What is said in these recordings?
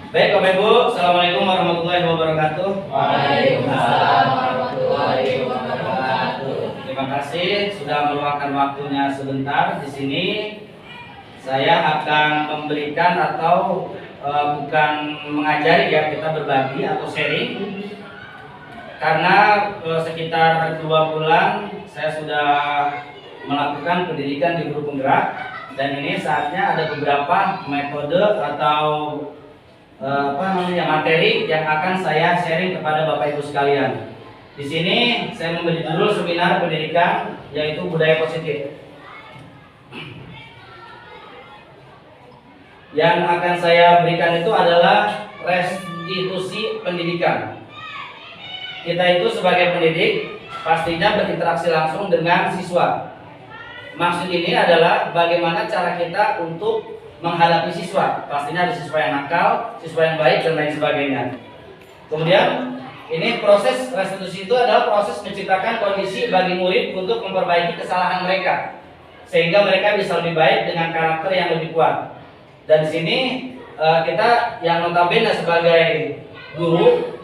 Baik Bapak Ibu, Assalamualaikum warahmatullahi wabarakatuh. Waalaikumsalam warahmatullahi wabarakatuh. Terima kasih sudah meluangkan waktunya sebentar di sini. Saya akan memberikan atau bukan mengajari ya, kita berbagi atau sharing. Karena sekitar 2 bulan saya sudah melakukan pendidikan di guru penggerak, dan ini saatnya ada beberapa metode atau materi yang akan saya sharing kepada Bapak Ibu sekalian. Di sini saya memberi judul seminar pendidikan yaitu budaya positif. Yang akan saya berikan itu adalah restitusi pendidikan. Kita itu sebagai pendidik pastinya berinteraksi langsung dengan siswa. Maksud ini adalah bagaimana cara kita untuk menghadapi siswa. Pastinya ada siswa yang nakal, siswa yang baik, dan lain sebagainya. Kemudian ini proses restitusi itu adalah proses menciptakan kondisi bagi murid untuk memperbaiki kesalahan mereka, sehingga mereka bisa lebih baik dengan karakter yang lebih kuat. Dan di sini kita yang notabene sebagai guru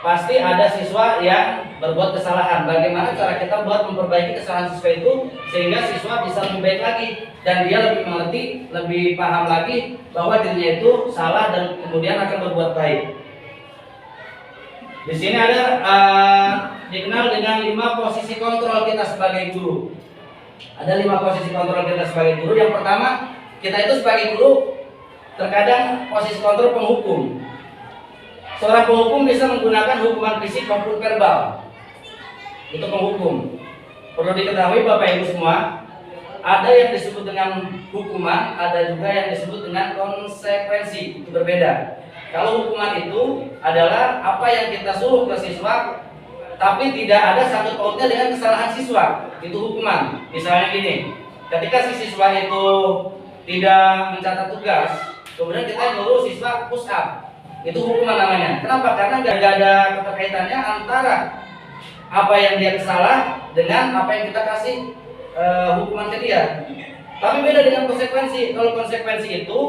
pasti ada siswa yang berbuat kesalahan. Bagaimana cara kita buat memperbaiki kesalahan siswa itu sehingga siswa bisa lebih baik lagi dan dia lebih mengerti, lebih paham lagi bahwa dirinya itu salah dan kemudian akan berbuat baik. Di sini ada dikenal dengan 5 posisi kontrol kita sebagai guru. Ada 5 posisi kontrol kita sebagai guru. Yang pertama, kita itu sebagai guru terkadang posisi kontrol penghukum. Seorang penghukum bisa menggunakan hukuman fisik maupun verbal. Itu penghukum. Perlu diketahui Bapak Ibu semua, ada yang disebut dengan hukuman, ada juga yang disebut dengan konsekuensi. Itu berbeda. Kalau hukuman itu adalah apa yang kita suruh ke siswa, tapi tidak ada satu pautnya dengan kesalahan siswa. Itu hukuman. Misalnya gini, ketika si siswa itu tidak mencatat tugas, kemudian kita nyuruh siswa push up. Itu hukuman namanya. Kenapa? Karena nggak ada keterkaitannya antara apa yang dia salah dengan apa yang kita kasih hukuman ke dia. Tapi beda dengan konsekuensi. Kalau konsekuensi itu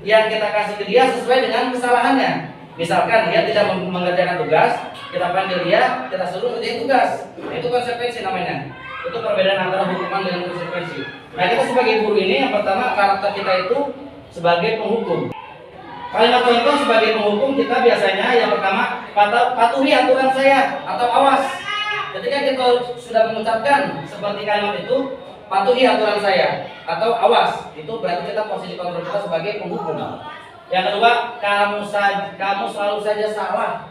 yang kita kasih ke dia sesuai dengan kesalahannya. Misalkan dia tidak mengerjakan tugas, kita panggil dia, kita suruh ngerjain tugas. Nah, itu konsekuensi namanya. Itu perbedaan antara hukuman dengan konsekuensi. Nah, kita sebagai guru ini yang pertama karakter kita itu sebagai penghukum. Kalimat contoh sebagai penghukum kita biasanya yang pertama patuhi aturan saya atau awas. Ketika kita sudah mengucapkan seperti kalimat itu patuhi aturan saya atau awas, itu berarti kita posisi kontrol kita sebagai penghukum. Yang kedua, kamu selalu saja salah.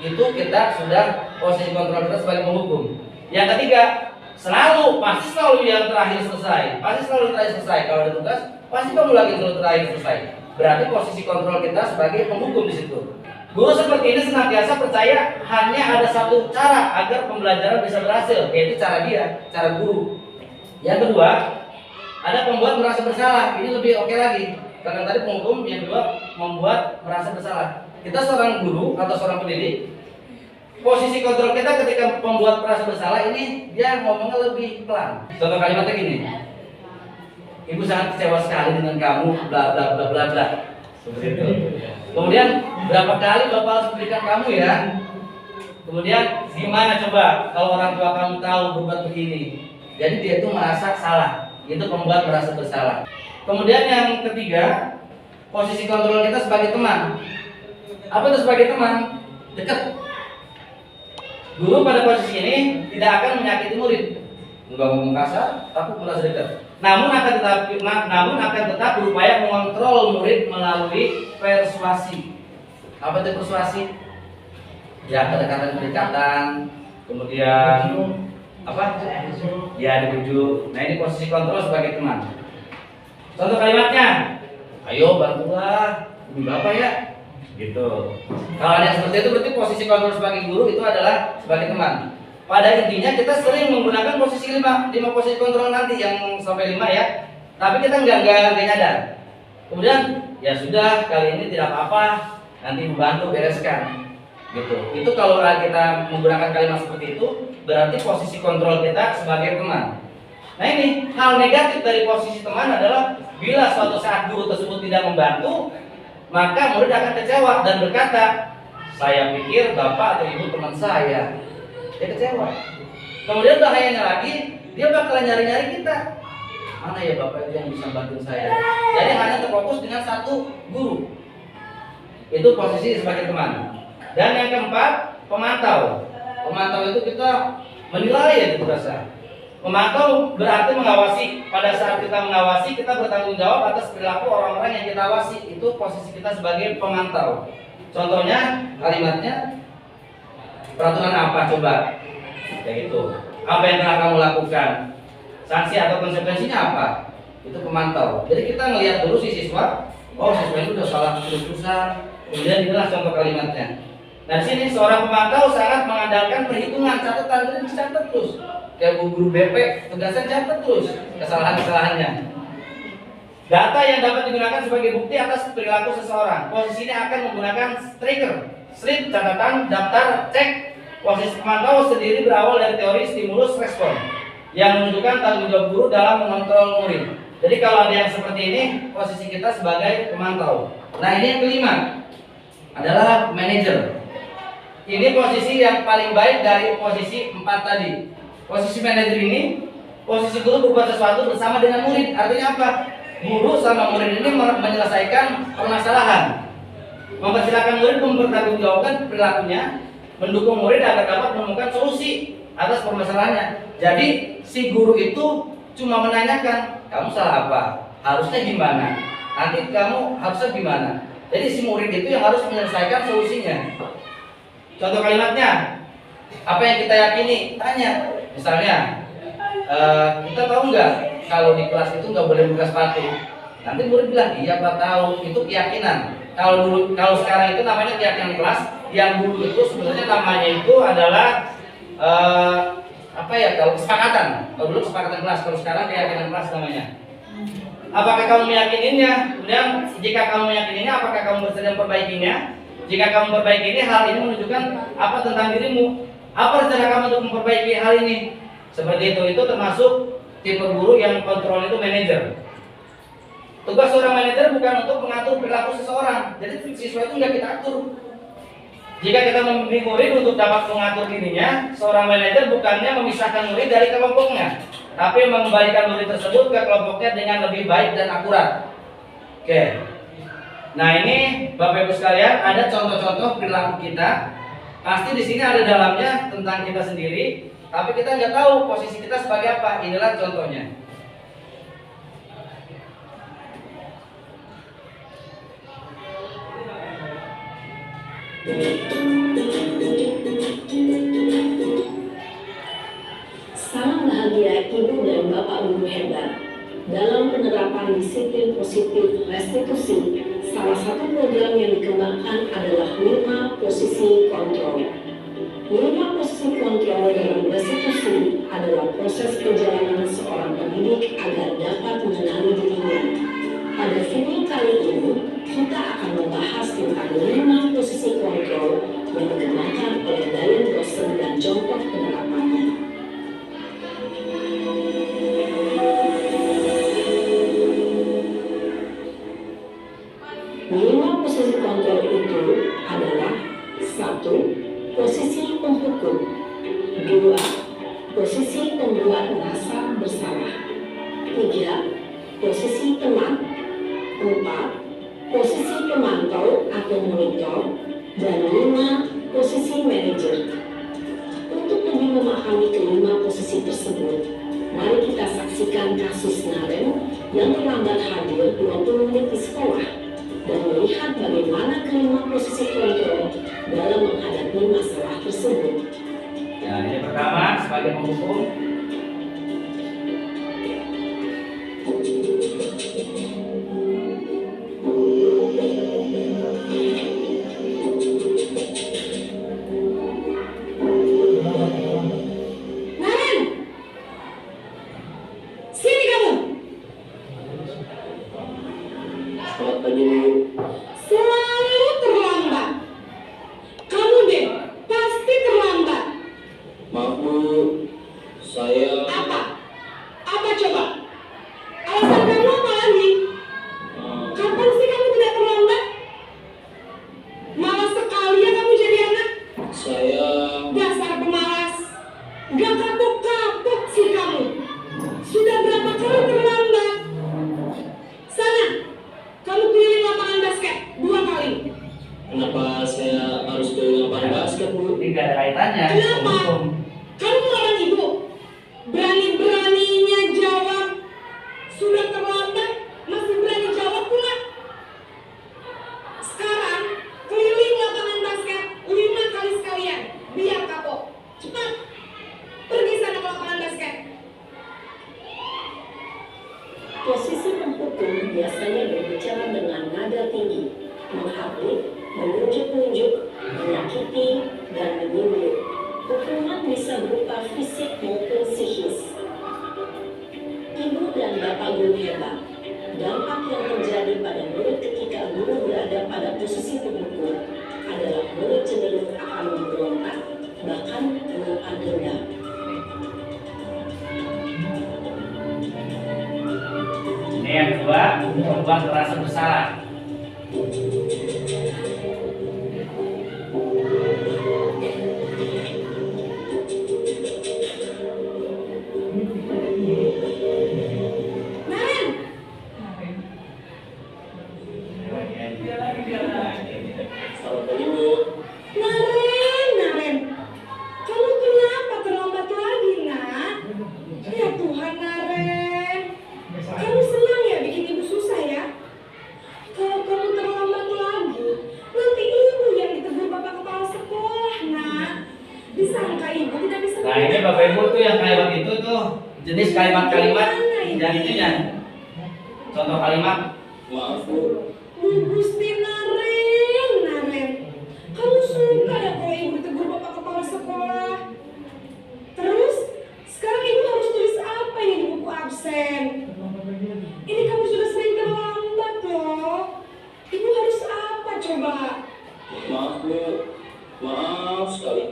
Itu kita sudah posisi kontrol kita sebagai penghukum. Yang ketiga, pasti selalu yang terakhir selesai. Pasti selalu terakhir selesai. Kalau ada tugas, pasti kamu lagi selalu terakhir selesai. Berarti posisi kontrol kita sebagai penghukum di situ. Guru seperti ini senantiasa percaya hanya ada satu cara agar pembelajaran bisa berhasil, yaitu cara dia, cara guru. Yang kedua, ada pembuat merasa bersalah. Ini lebih oke lagi. Karena tadi penghukum, yang kedua membuat merasa bersalah. Kita seorang guru atau seorang pendidik, posisi kontrol kita ketika pembuat merasa bersalah ini dia ngomongnya lebih pelan. Contoh kalimatnya gini. Ibu sangat kecewa sekali dengan kamu, bla bla bla bla bla. Seperti itu. Kemudian berapa kali Bapak harus berikan kamu ya? Kemudian gimana coba kalau orang tua kamu tahu berbuat begini? Jadi dia itu merasa salah. Itu pembuat merasa bersalah. Kemudian yang ketiga, posisi kontrol kita sebagai teman. Apa itu sebagai teman? Dekat. Guru pada posisi ini tidak akan menyakiti murid. Enggak ngomong kasar, tapi merasa dekat. Namun akan tetap berupaya mengontrol murid melalui persuasi. Apa itu persuasi? Ya, pendekatan, kemudian apa? Ya, dibujuk. Nah, ini posisi kontrol sebagai teman. Contoh kalimatnya, ayo bantulah demi Bapak ya. Gitu. Kalau ada yang seperti itu berarti posisi kontrol sebagai guru itu adalah sebagai teman. Pada intinya kita sering menggunakan posisi 5 posisi kontrol nanti yang sampai 5 ya. Tapi kita nggak nyadar. Kemudian ya sudah, kali ini tidak apa-apa, nanti membantu bereskan. Gitu. Itu kalau kita menggunakan kalimat seperti itu berarti posisi kontrol kita sebagai teman. Nah, ini hal negatif dari posisi teman adalah bila suatu saat guru tersebut tidak membantu, maka murid akan kecewa dan berkata, saya pikir bapak atau ibu teman saya. Dia kecewa. Kemudian bahayanya lagi, dia bakalan nyari-nyari kita. Mana ya bapak itu yang bisa bantu saya? Jadi hanya terfokus dengan satu guru. Itu posisi sebagai teman. Dan yang keempat, pemantau. Pemantau itu kita menilai ya itu rasa. Memantau berarti mengawasi. Pada saat kita mengawasi, kita bertanggung jawab atas perilaku orang-orang yang kita awasi. Itu posisi kita sebagai pemantau. Contohnya, kalimatnya, peraturan apa coba? Kayak gitu. Apa yang telah kamu lakukan? Sanksi atau konsekuensinya apa? Itu pemantau. Jadi kita ngelihat dulu si siswa, oh siswa itu udah salah terus-terusan. Kemudian inilah contoh kalimatnya. Nah di sini seorang pemantau sangat mengandalkan perhitungan, catatan, dan dicatat terus. Kayak guru BP, tugasnya catat terus kesalahan-kesalahannya. Data yang dapat digunakan sebagai bukti atas perilaku seseorang. Posisinya akan menggunakan trigger, slip, catatan, daftar, cek. Posisi pemantau sendiri berawal dari teori stimulus respon yang menunjukkan tanggung jawab guru dalam mengontrol murid. Jadi kalau ada yang seperti ini, posisi kita sebagai pemantau. Nah ini yang kelima adalah manajer. Ini posisi yang paling baik dari posisi 4 tadi. Posisi manajer ini, posisi guru berbuat sesuatu bersama dengan murid. Artinya apa? Guru sama murid ini menyelesaikan permasalahan, mempersilahkan murid mempertanggungjawabkan perilakunya, mendukung murid agar dapat menemukan solusi atas permasalahannya. Jadi si guru itu cuma menanyakan, kamu salah apa? Harusnya gimana? Nanti kamu harusnya gimana? Jadi si murid itu yang harus menyelesaikan solusinya. Contoh kalimatnya, apa yang kita yakini? Tanya. Misalnya, kita tahu nggak kalau di kelas itu nggak boleh buka sepatu? Nanti murid bilang, iya Pak tahu. Itu keyakinan. Kalau sekarang itu namanya keyakinan kelas. Yang dulu itu sebenarnya namanya itu adalah kalau kesepakatan. Kalau dulu kesepakatan kelas, kalau sekarang keyakinan kelas namanya. Apakah kamu meyakininya? Kemudian jika kamu meyakininya, apakah kamu bersedia memperbaikinya? Jika kamu memperbaiki ini, hal ini menunjukkan apa tentang dirimu? Apa rencana kamu untuk memperbaiki hal ini? Seperti itu termasuk tipe guru yang kontrol itu manajer. Tugas seorang manajer bukan untuk mengatur perilaku seseorang. Jadi siswa itu nggak kita atur. Jika kita membimbing murid untuk dapat mengatur dirinya, seorang manajer bukannya memisahkan murid dari kelompoknya, tapi mengembalikan murid tersebut ke kelompoknya dengan lebih baik dan akurat. Oke. Nah ini Bapak Ibu sekalian, ada contoh-contoh perilaku kita. Pasti di sini ada dalamnya tentang kita sendiri, tapi kita nggak tahu posisi kita sebagai apa. Inilah contohnya. Salam bahagia Ibu dan Bapak Guru hebat. Dalam penerapan disiplin positif restitusi, salah satu program yang dikembangkan adalah 5 posisi kontrol. 5 posisi kontrol dalam restitusi adalah proses perjalanan seorang pendidik agar dapat mengenali dirinya. Pada video kali ini, kita akan membahas tentang 5 posisi kontrol yang dikembangkan oleh Diane Rosen dan contoh penerapannya. Posisi kontrol itu adalah 1. Posisi penghukum, 2. Posisi pembuat merasa bersalah, 3. Posisi teman, 4. Posisi pemantau atau monitor, dan 5. Posisi manajer. Untuk lebih memahami kelima posisi tersebut, mari kita saksikan kasus Naren yang terlambat hadir 20 menit di sekolah dan melihat bagaimana kelima posisi kontrol dalam menghadapi masalah tersebut. Ya, ini pertama sebagai penghukum. Naren, sini kamu. Selamat pagi. Selalu terlambat. Kamu deh, pasti terlambat. Maaf Bu, saya Apa? Apa coba? Alasan kamu apa lagi? Kapan sih kamu tidak terlambat? hukum biasanya berbicara dengan nada tinggi, menghardik, menunjuk-nunjuk, menyakiti, dan menyindir. Hukuman bisa berupa fisik maupun psikis. Ibu dan bapak guru hebat. Dampak yang terjadi pada murid ketika guru berada pada posisi pemukul adalah murid cenderung akan memberontak, bahkan menumpah denda. Ini yang kedua, membuat merasa bersalah. Selamat pagi, Bu. Naren, kamu kenapa terlambat lagi, nak? Ya Tuhan, Naren. Kamu senang ya bikin ibu susah ya? Kalau kamu terlambat lagi, nanti ibu yang ditegur bapak kepala sekolah, nak. Disangka ibu tidak bisa. Nah ini bapak ibu tuh yang kalimat itu tuh jenis kalimat-kalimat yang itunya. Contoh kalimat. Maaf, Bu. Bu Gusti Naren. Kamu suka ya kalau ibu ditegur bapak kepala sekolah? Terus, sekarang ibu harus tulis apa yang di buku absen? Ini kamu sudah sering terlambat loh. Ibu harus apa coba? Maaf, Bu. Maaf sekali.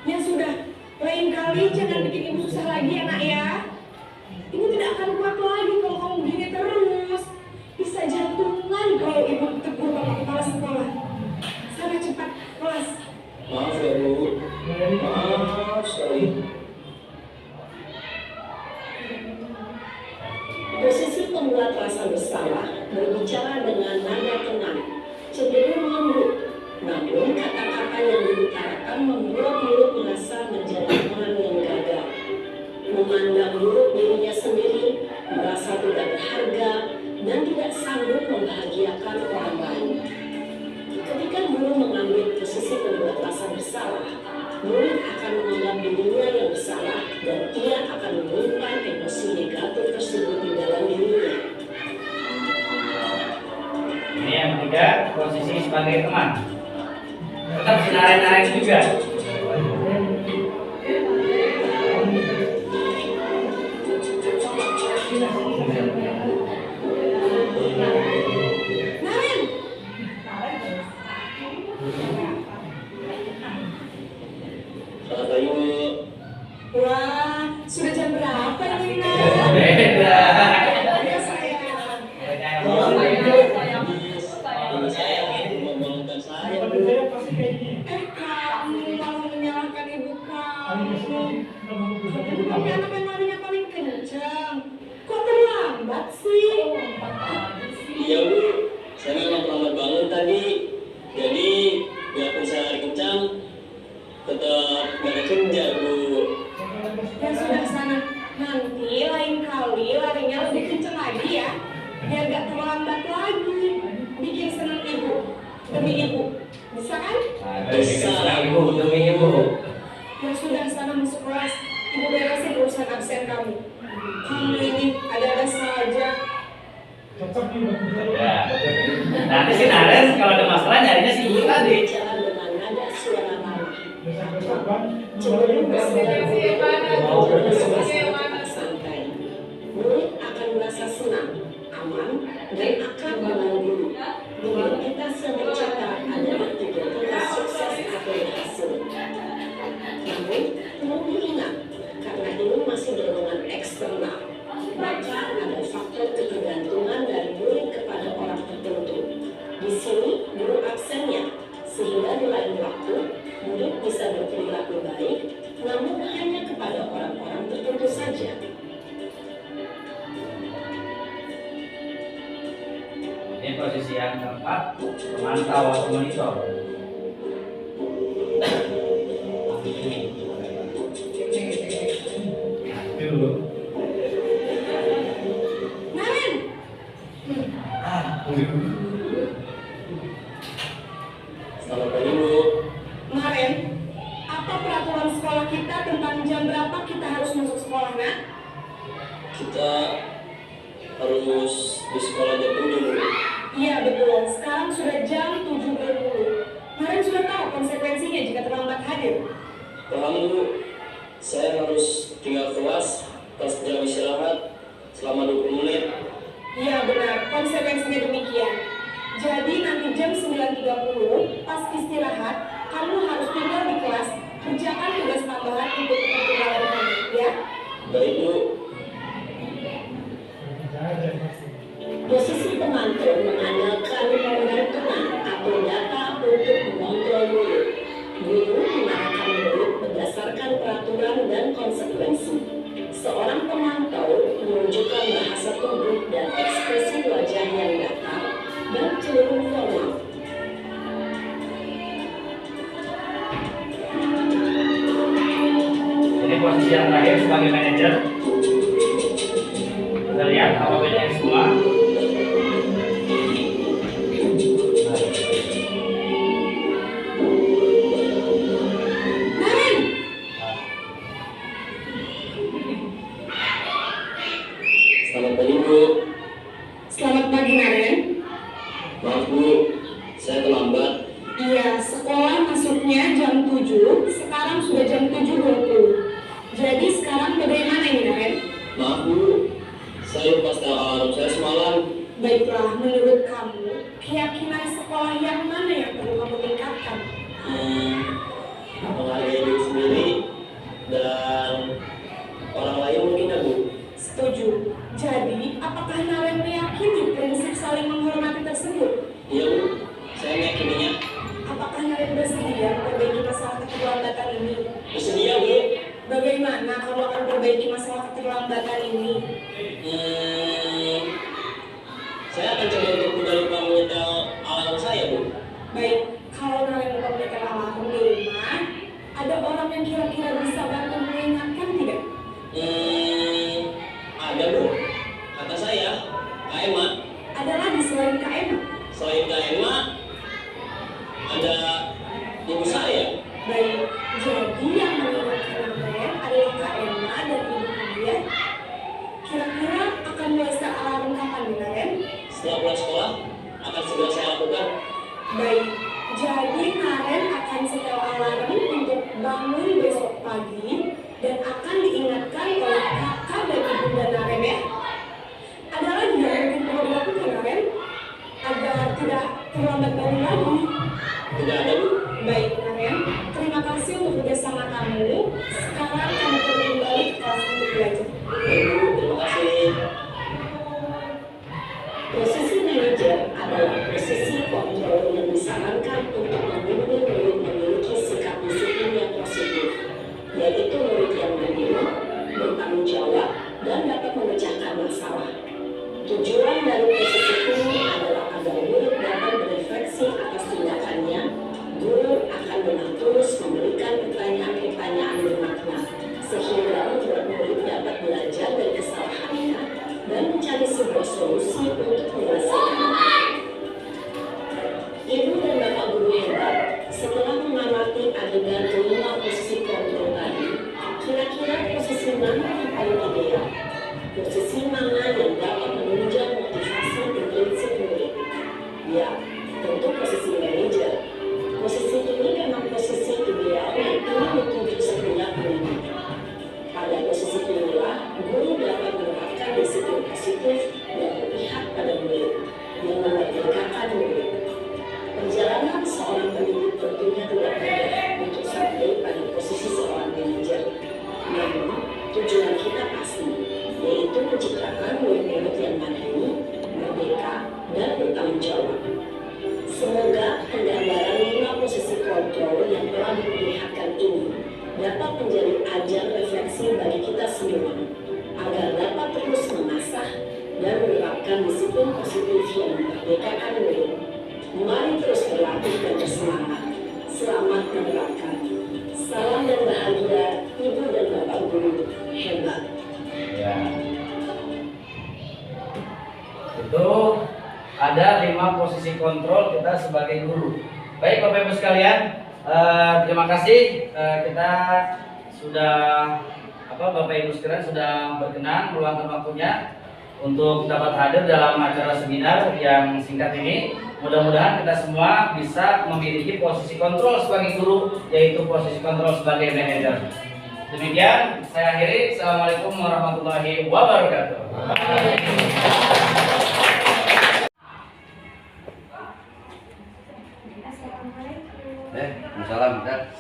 Ya sudah, lain kali jangan bikin ibu susah lagi ya nak ya. Ibu tidak akan kuat lagi kalau kamu begini terus. Bisa jantungan kalau ibu ditegur bapak kepala sekolah. Sana cepat kelas. Maaf ya, Bu. Maaf sekali. Posisi pembuat rasa bersalah berbicara dengan nada tenang, cenderung lembut. Namun kata-kata yang diutarakan membuat murid merasa menjadi orang yang gagal, memandang buruk dirinya sendiri, merasa tidak berharga, dan tidak sanggup membahagiakan orang lain. Ketika guru mengambil posisi pembuat rasa bersalah, murid akan menganggap dirinya yang bersalah dan ia akan menyimpan emosi negatif tersebut di dalam dirinya. Ini yang ketiga, posisi sebagai teman. Tetap sinaren-naren juga. Naren, Selamat pagi, Bu. wah sudah jam berapa ini Naren? Beda. Ya sayang. Ini saya ingin membangunkan saya, Bu. Kamu malah menyalahkan ibu kamu. Tapi anak yang larinya paling kencang. Kok terlambat sih? Iya, Bu. Saya memang terlambat bangun tadi. Jadi, biarpun saya lari kencang, tetap gak ada kerja, Bu. Ya sudah sana. Nanti lain kali larinya lebih kencang lagi ya. Biar gak terlambat lagi. Bikin senang ibu. Demi ibu. Bisa kan? Bisa, ibu, demi ibu. Ya sudah sana masuk kelas. Ibu beresin urusan absen kamu. Kamu ini ada-ada saja. Ya. Nanti sinaren kalau ada masalah nyarinya si ibu tadi. Berbicara dengan nada suara marah, cenderung santai. Murid akan merasa senang, aman, dan akan dengan guru. Identitas yang tercatat adalah identitas sukses atau berhasil. Namun, perlu diingat, karena ini masih dorongan eksternal, maka ada faktor ketergantungan dari murid kepada orang tertentu. Di sini, guru absennya, sehingga di lain waktu, murid bisa berperilaku baik, namun hanya kepada orang-orang tertentu saja. Ini posisi yang keempat, pemantau atau monitor. Dulu. Naren, Selamat pagi, Bu. Naren, apa peraturan sekolah kita tentang jam berapa kita harus masuk sekolah, nak? Kita harus harus di sekolah jam 7 murid. Iya betul, sekarang sudah jam 7.20. Kalian sudah tahu konsekuensinya jika terlambat hadir? Paham Bu, saya harus tinggal kelas pas jam istirahat selama 20 menit. Iya benar, konsekuensinya demikian. Jadi nanti jam 9.30 pas istirahat, kamu harus tinggal di kelas, kerjakan tugas tambahan untuk ketertinggalan kamu, ya? Baik Bu. Posisi pemantau mengandalkan pembentukan atau data untuk mengontrol murid. Guru mengarahkan murid berdasarkan peraturan dan konsekuensi. Seorang pemantau menunjukkan bahasa tubuh dan ekspresi wajah yang datar dan cenderung formal. Ini posisi yang terakhir sebagai manajer. Kita lihat apa bedanya semua. Naren! Selamat pagi Bu. Selamat pagi Naren. Maaf Bu, saya terlambat. Iya, sekolah masuknya jam 7, sekarang sudah jam 7.20. Jadi sekarang bagaimana ini Naren? Maaf Bu, saya lupa setel alarm saya semalam. Baiklah, menurut kamu, keyakinan sekolah yang mana yang perlu kamu tingkatkan? Menghargai diri sendiri dan orang lain mungkin ya Bu. Setuju. Jadi, apakah Naren meyakini prinsip saling menghormati tersebut? Iya Bu, saya meyakininya. Apakah Naren bersedia memperbaiki masalah keterlambatan ini? Bersedia Bu. Bagaimana kamu akan perbaiki masalah keterlambatan ini? Saya akan coba untuk tidak lupa menyetel alarm saya Bu. Baik, kalau Naren lupa menyetel alarm di rumah, ada orang yang kira-kira bisa bantu mengingatkan tidak? Ada Bu. Kata saya, Kak Emma. Ada lagi selain Kak Emma? Selain Kak Emma, ada ibu saya. Baik, jadi yang mengingatkan Naren adalah Kak Emma dan ibu dia. Kira-kira akan mulai start alarm kapan nih Naren? Setelah pulang sekolah, akan segera saya lakukan. Baik, jadi Naren akan setel alarm untuk bangun besok pagi dan akan diingatkan oleh kakak dan ibunda Naren ya. Ada lagi yang mungkin perlu dilakukan Naren agar tidak terlambat bangun lagi. Tidak ada Bu. Baik Naren, terima kasih untuk kerjasama kamu. Sekarang kamu perlu kembali ke kelas untuk belajar. Baik Bu, terima kasih. Posisi manajer adalah posisi kontrol yang disarankan untuk membimbing murid memiliki sikap disiplin yang positif, yaitu murid yang mandiri, bertanggung jawab, dan dapat memecahkan masalah. Tujuan dari posisi ini adalah agar murid dapat berefleksi atas tindakannya. Guru akan dengan tulus memberikan pertanyaan-pertanyaan bermakna, sehingga membuat murid dapat belajar dari kesalahannya dan mencari sebuah solusi untuk menyelesaikannya. Ibu dan Bapak guru hebat, setelah mengamati adegan kelima posisi kontrol tadi, kira-kira posisi mana yang paling ideal? Posisi mana yang dapat menunjang motivasi dan prinsip murid? Ya, tentu posisi manajer. Posisi ini memang posisi ideal yang ingin dituju setiap murid. Pada posisi inilah, guru dapat menerapkan disiplin positif dan berpihak pada murid, yang memerdekakan murid. Perjalanan seorang pendidik tentunya tidak mudah untuk sampai pada posisi seorang manajer. Namun, tujuan kita pasti, yaitu menciptakan murid-murid yang mandiri, merdeka, dan bertanggung jawab. Semoga penggambaran 5 posisi kontrol yang telah diperlihatkan ini dapat menjadi ajar refleksi bagi kita semua, agar dapat terus mengasah dan menerapkan disiplin positif yang memerdekakan murid. Mari terus berlatih dan bersemangat. Selamat menerapkan. Salam dan bahagia, Ibu dan Bapak guru hebat. Ya. Itu ada 5 posisi kontrol kita sebagai guru. Baik Bapak Ibu sekalian, terima kasih kita sudah Bapak Ibu sekalian sudah berkenan meluangkan waktunya untuk dapat hadir dalam acara seminar yang singkat ini. Mudah-mudahan kita semua bisa memiliki posisi kontrol sebagai guru, yaitu posisi kontrol sebagai manajer. Demikian, saya akhiri. Assalamualaikum warahmatullahi wabarakatuh. Salam kan?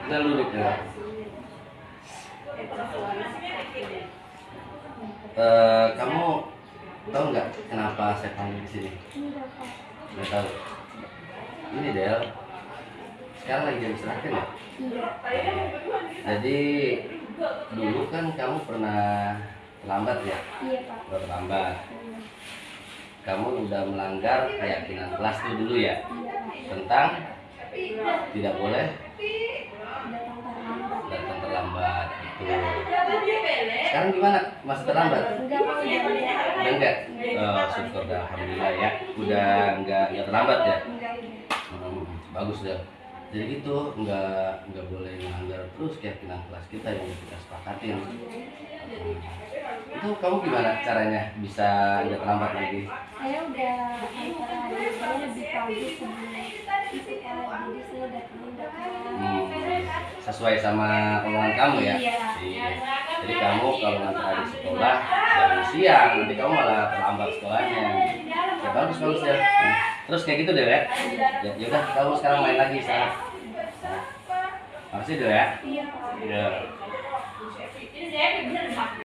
Kita lurik ya. Kamu tahu nggak kenapa saya panggil di sini? Nggak tahu. Ini Del. Sekarang lagi jam istirahat kan ya? Jadi dulu kan kamu pernah terlambat ya? Iya, Pak. Udah terlambat. Kamu udah melanggar keyakinan kelas itu dulu ya? Tentang tidak boleh datang terlambat itu. Sekarang gimana? Masih terlambat? Udah enggak? Oh, syukur dah, alhamdulillah ya. Udah enggak terlambat ya? Bagus dah. Jadi itu enggak boleh melanggar terus keyakinan kelas kita yang kita sepakatin. Itu kamu gimana caranya bisa enggak terlambat lagi? Saya udah antara hari saya lebih pagi sebelum itu, Pak. Jadi saya datang. Sesuai sama omongan kamu ya? Iya. Jadi kamu kalau nanti hari sekolah jangan siang, nanti kamu malah terlambat sekolahnya. Ya bagus ya. Terus kayak gitu deh ya. Ya udah kamu sekarang main lagi sana. Makasih deh ya. Iya, Pak. Iya.